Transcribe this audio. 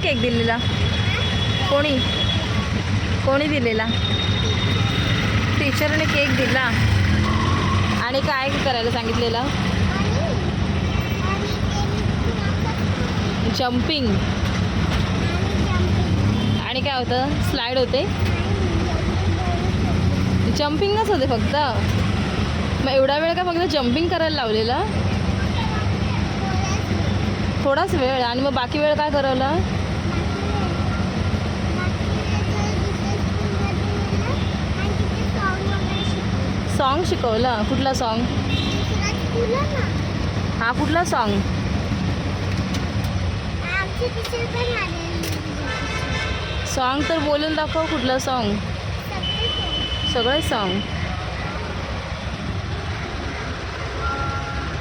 Cake दिलेला? कोणी दिलेला? टीचरने केक दिला. आणि काय करायला सांगितलेलं? जम्पिंग. आणि काय होतं? स्लाईड होते. जम्पिंगच होते फक्त. मग एवढा वेळ का फक्त जम्पिंग करायला लावलेलं? थोडाच वेळ. आणि मग बाकी वेळ काय करवलं? सॉन्ग शिकवलं. कुठला सॉन्ग? हा कुठला सॉन्ग? सॉन्ग तर बोलून दाखव. कुठला सॉन्ग? सगळे सॉन्ग.